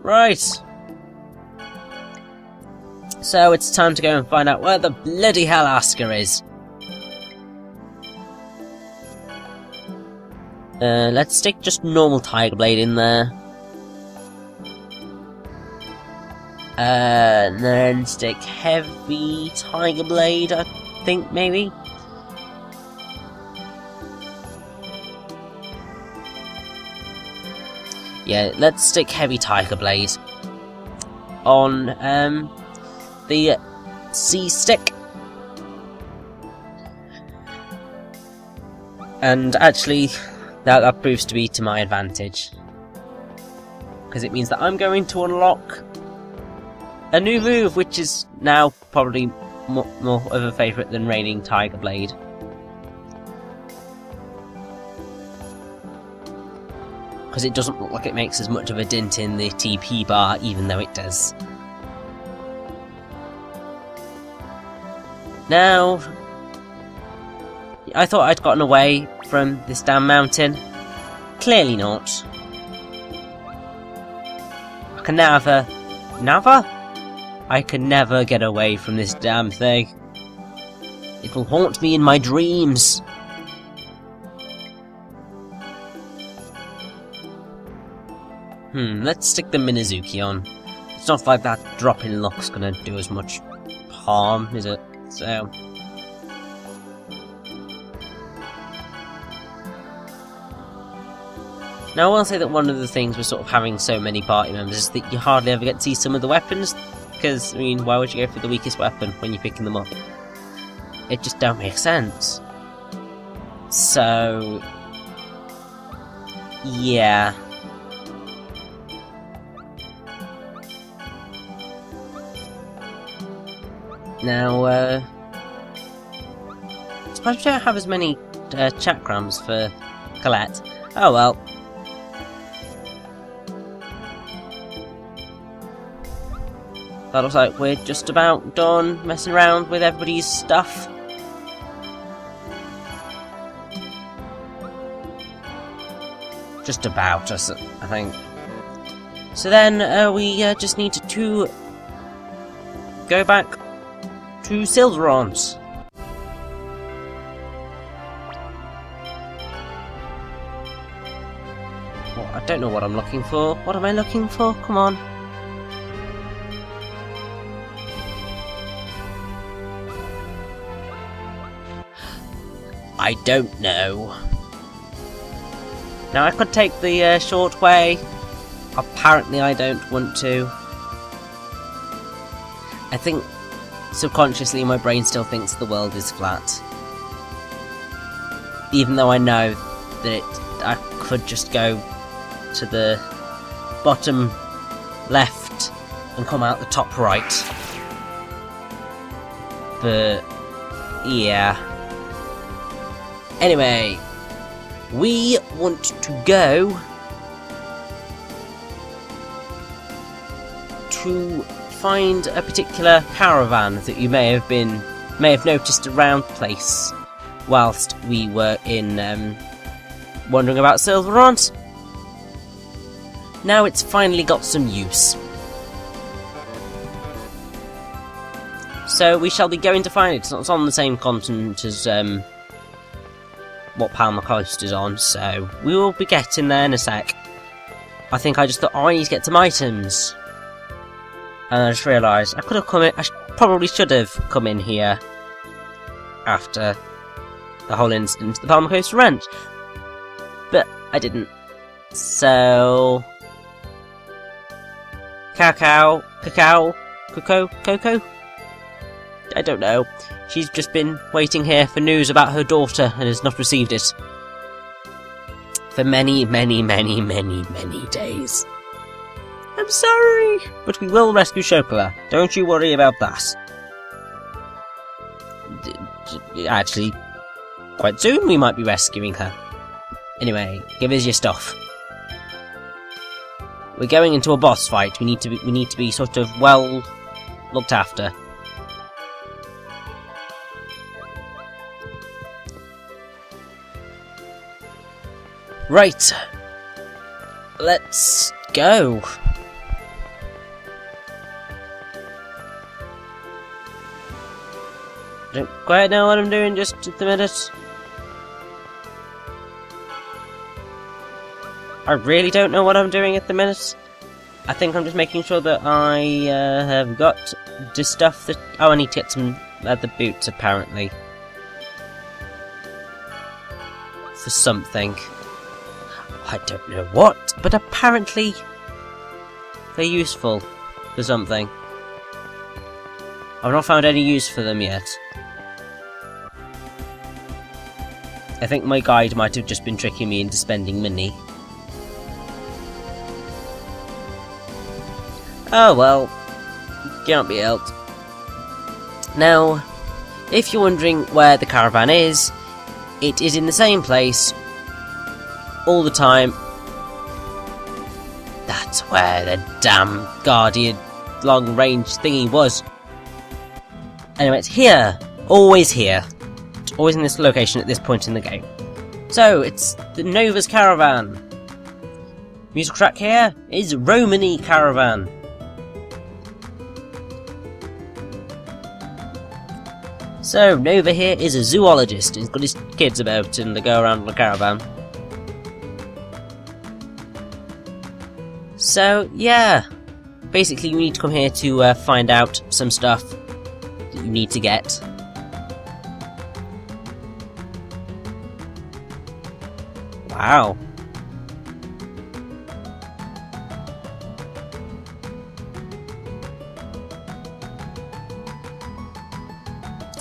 Right. So it's time to go and find out where the bloody hell Aska is. Let's stick just normal Tiger Blade in there. And then stick heavy Tiger Blade, I think, maybe? Yeah, let's stick heavy Tiger Blade on the C stick. And actually, that proves to be to my advantage, because it means that I'm going to unlock a new move, which is now probably more of a favourite than Raining Tiger Blade. Because it doesn't look like it makes as much of a dent in the TP bar, even though it does. Now, I thought I'd gotten away from this damn mountain. Clearly not. I can never get away from this damn thing. It will haunt me in my dreams. Let's stick the Minazuki on. It's not like that drop in luck's gonna do as much harm, is it? So... Now, I will say that one of the things with sort of having so many party members is that you hardly ever get to see some of the weapons, because, I mean, why would you go for the weakest weapon when you're picking them up? It just don't make sense. So... yeah. Now, I suppose we don't have as many chakrams for Colette. Oh well. That looks like we're just about done messing around with everybody's stuff. Just about, I think. So then, we just need to go back to Sylvarant. Well, I don't know what I'm looking for. What am I looking for? Come on. I don't know. Now I could take the short way. Apparently I don't want to. I think subconsciously my brain still thinks the world is flat. Even though I know that I could just go to the bottom left and come out the top right. But yeah. Anyway, we want to go to find a particular caravan that you may have noticed around the place whilst we were in wandering about Sylvarant. Now it's finally got some use. So we shall be going to find it. It's on the same continent as what Palmer Coast is on, so we will be getting there in a sec. I think I just thought, oh, I need to get some items. And I just realised I could have come in. I probably should have come in here after the whole incident at the Palmer Coast Ranch, but I didn't. So, cocoa. I don't know. She's just been waiting here for news about her daughter and has not received it for many, many, many, many, many days. I'm sorry, but we will rescue Chocolat. Don't you worry about that. Actually, quite soon we might be rescuing her. Anyway, give us your stuff. We're going into a boss fight. We need to be sort of well looked after. Right. Let's go. I don't quite know what I'm doing just at the minute. I really don't know what I'm doing at the minute. I think I'm just making sure that I have got the stuff that... Oh, I need to get some leather boots, apparently. For something. I don't know what, but apparently they're useful for something. I've not found any use for them yet. I think my guide might have just been tricking me into spending money. Oh well, can't be helped. Now, if you're wondering where the caravan is, it is in the same place all the time. That's where the damn Guardian long-range thingy was. Anyway, it's here. Always here. It's always in this location at this point in the game. So, it's the Nova's caravan. Music track here is Romany Caravan. So, Nova here is a zoologist. He's got his kids about and they go around on a caravan. So, yeah. Basically, you need to come here to find out some stuff that you need to get. Wow.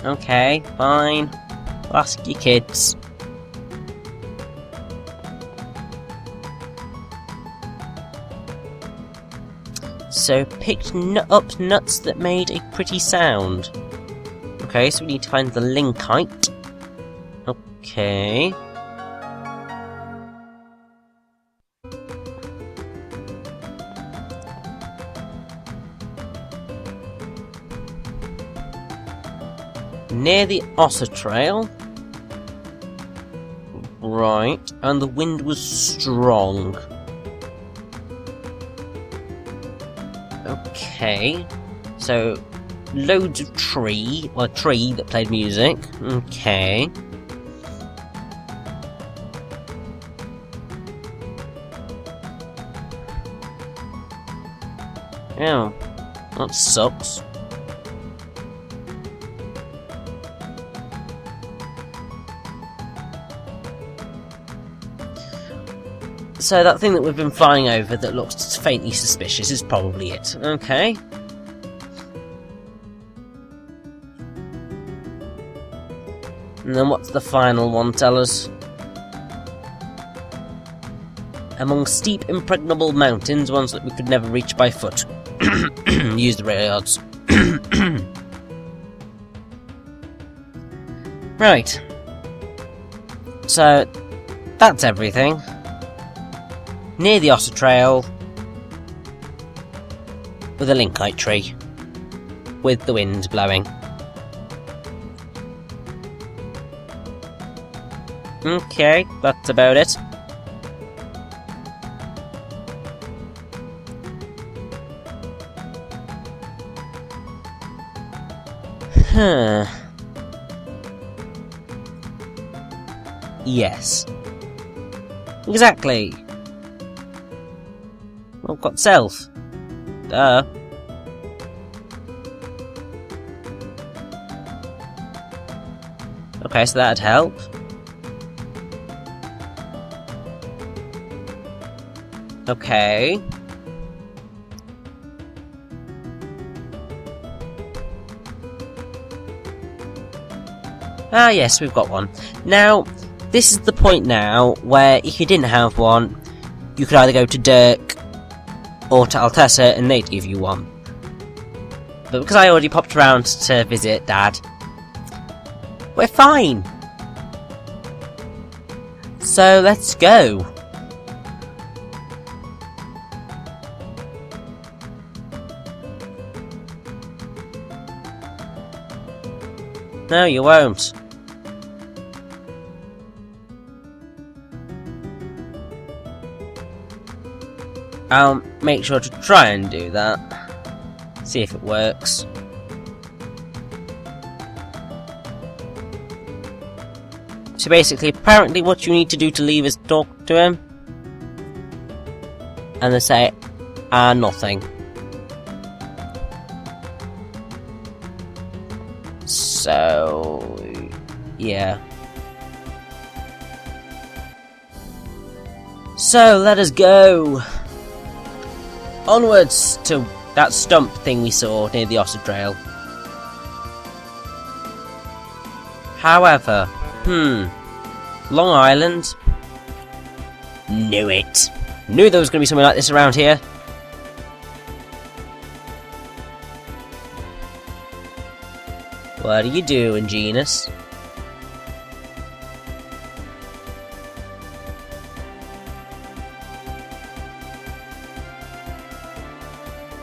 Okay, fine. I'll ask your kids. So, picked up nuts that made a pretty sound. Okay, so we need to find the linkite. Okay. Near the Otter Trail. Right, and the wind was strong. Okay, so loads of tree that played music. Okay. Oh, that sucks. So that thing that we've been flying over that looks faintly suspicious is probably it. Okay. And then what's the final one tell us? Among steep, impregnable mountains, ones that we could never reach by foot. Use the rail yards. Right. So, that's everything. Near the Otter Trail, with a linkite tree, with the wind blowing. Okay, that's about it. Huh. Yes. Exactly. Well, got self. Duh. Okay, so that'd help. Okay. Ah, yes, we've got one. Now, this is the point now where if you didn't have one, you could either go to Dirk or to Altessa and they'd give you one. But because I already popped around to visit Dad, we're fine. So let's go. No, you won't. I'll make sure to try and do that. See if it works. So basically, apparently what you need to do to leave is talk to him. And they say, nothing. So, yeah. So, let us go onwards to that stump thing we saw near the Otter Trail. However, Long Island? Knew it. Knew there was going to be something like this around here. What are you doing, Genis?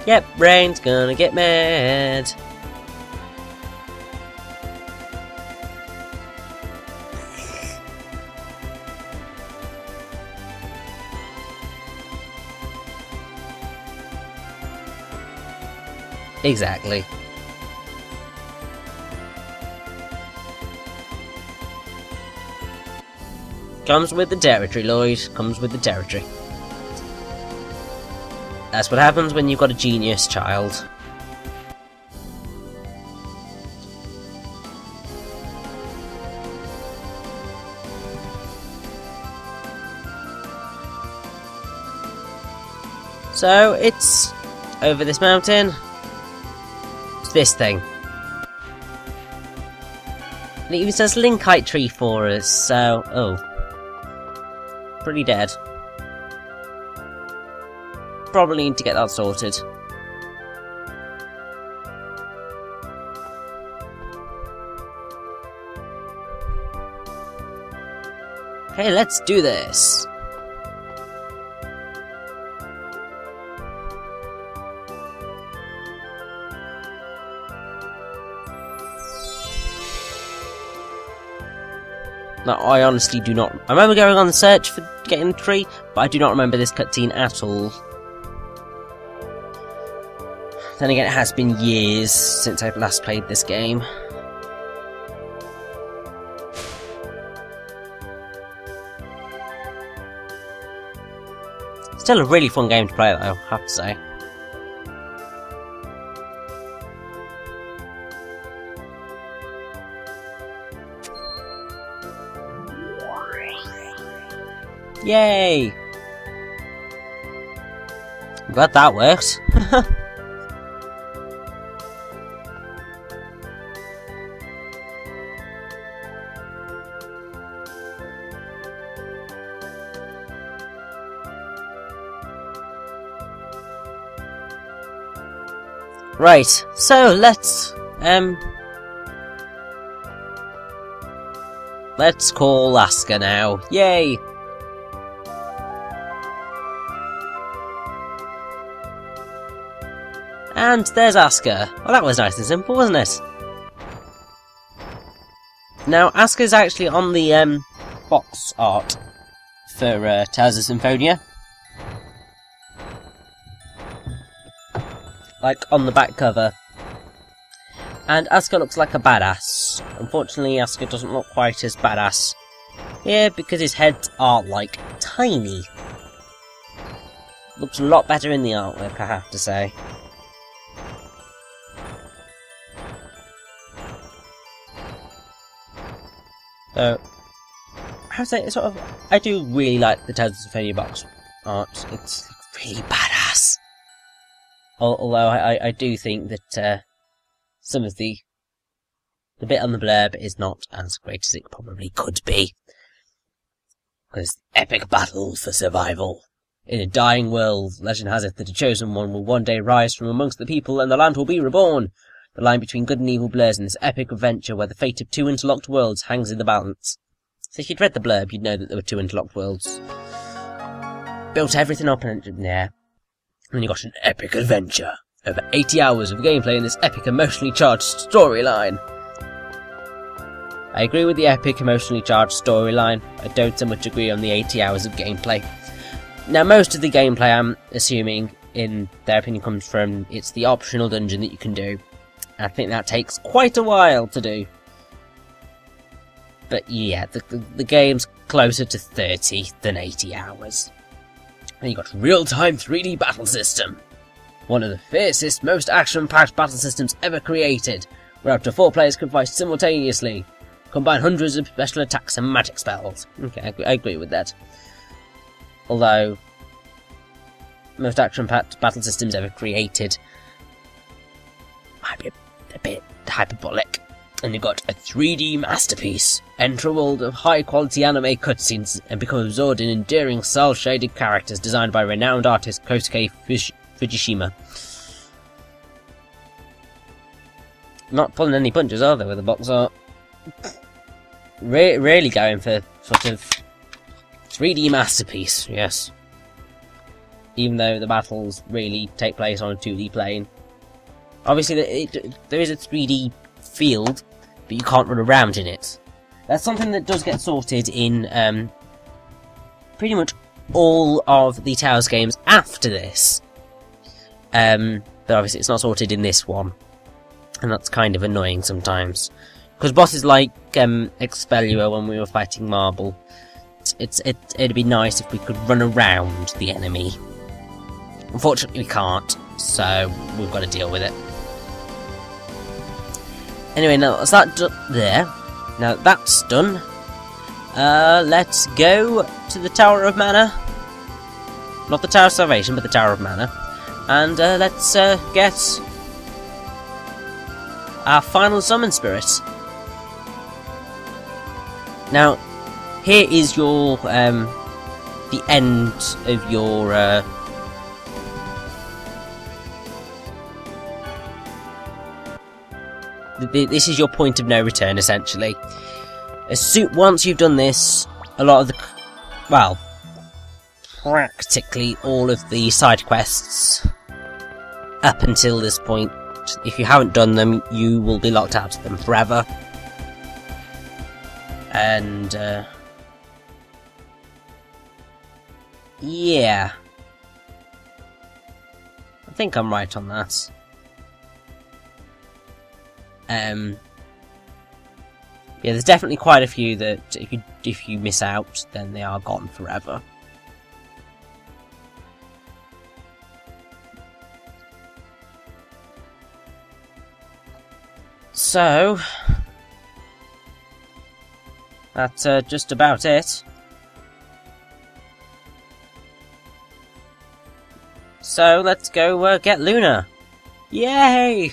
Yep, Raine's gonna get mad. Exactly. Comes with the territory, Lloyd. Comes with the territory. That's what happens when you've got a genius child. So, it's over this mountain. It's this thing. And it even says Linkite tree for us, so... oh. Pretty dead. Probably need to get that sorted. Okay, let's do this. Now, I honestly do not... I remember going on the search for getting the tree, but I do not remember this cutscene at all. Then again, it has been years since I've last played this game. Still a really fun game to play though, I have to say. Yay! I'm glad that worked. Right, so let's call Aska now. Yay! And there's Aska. Well, that was nice and simple, wasn't it? Now, Aska's actually on the box art for Tales of Symphonia. Like, on the back cover. And Aska looks like a badass. Unfortunately, Aska doesn't look quite as badass here because his heads are, like, tiny. Looks a lot better in the artwork, I have to say. So, how to say, sort of, I do really like the Tales of Symphonia box art. It's really badass. Although I do think that some of the bit on the blurb is not as great as it probably could be. Because epic battle for survival. In a dying world, legend has it that a chosen one will one day rise from amongst the people and the land will be reborn. The line between good and evil blurs in this epic adventure where the fate of two interlocked worlds hangs in the balance. So if you'd read the blurb, you'd know that there were two interlocked worlds. Built everything up and yeah. And you got an epic adventure. Over 80 hours of gameplay in this epic emotionally charged storyline. I agree with the epic emotionally charged storyline. I don't so much agree on the 80 hours of gameplay. Now most of the gameplay, I'm assuming, in their opinion, comes from it's the optional dungeon that you can do. I think that takes quite a while to do. But yeah, the game's closer to 30 than 80 hours. And you got real-time 3D battle system. One of the fiercest, most action-packed battle systems ever created, where up to 4 players can fight simultaneously. Combine hundreds of special attacks and magic spells. Okay, I agree with that. Although, most action-packed battle systems ever created might be a bit hyperbolic. And you've got a 3D masterpiece. Enter a world of high-quality anime cutscenes and become absorbed in endearing, cel-shaded characters designed by renowned artist Kosuke Fujishima. Not pulling any punches, are they, with the box art? Really going for sort of 3D masterpiece, yes. Even though the battles really take place on a 2D plane. Obviously, there is a 3D field, but you can't run around in it. That's something that does get sorted in pretty much all of the Tales games after this. But obviously it's not sorted in this one. And that's kind of annoying sometimes. Because bosses like Expelliarmus when we were fighting Marble, it'd be nice if we could run around the enemy. Unfortunately we can't, so we've got to deal with it. Anyway, now that's that there. Now that's done. Let's go to the Tower of Mana. Not the Tower of Salvation, but the Tower of Mana. And let's get our final summon spirit. Now, here is your the end of your this is your point of no return, essentially. Once you've done this, a lot of the, well, practically all of the side quests up until this point, if you haven't done them, you will be locked out of them forever. And yeah, I think I'm right on that. Yeah, there's definitely quite a few that if you miss out, then they are gone forever. So that's just about it. So let's go get Luna. Yay!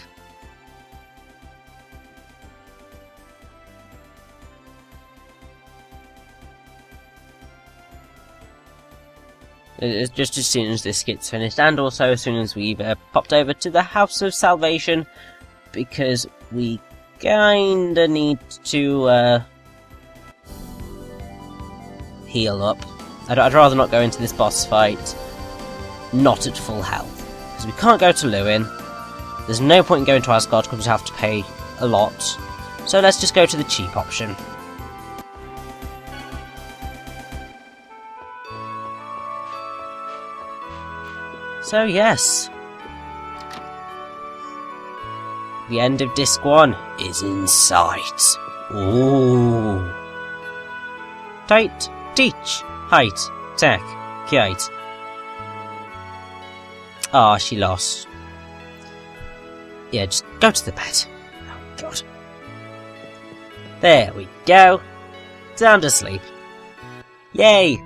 It's just as soon as this gets finished, and also as soon as we've popped over to the House of Salvation, because we kinda need to heal up. I'd rather not go into this boss fight not at full health, because we can't go to Lewin. There's no point in going to Asgard because we have to pay a lot. So let's just go to the cheap option. So yes, the end of Disc 1 is in sight. Ooh. Tight, teach, height, tech, kite. Ah, she lost. Yeah, just go to the bed. Oh god. There we go. Down to sleep. Yay!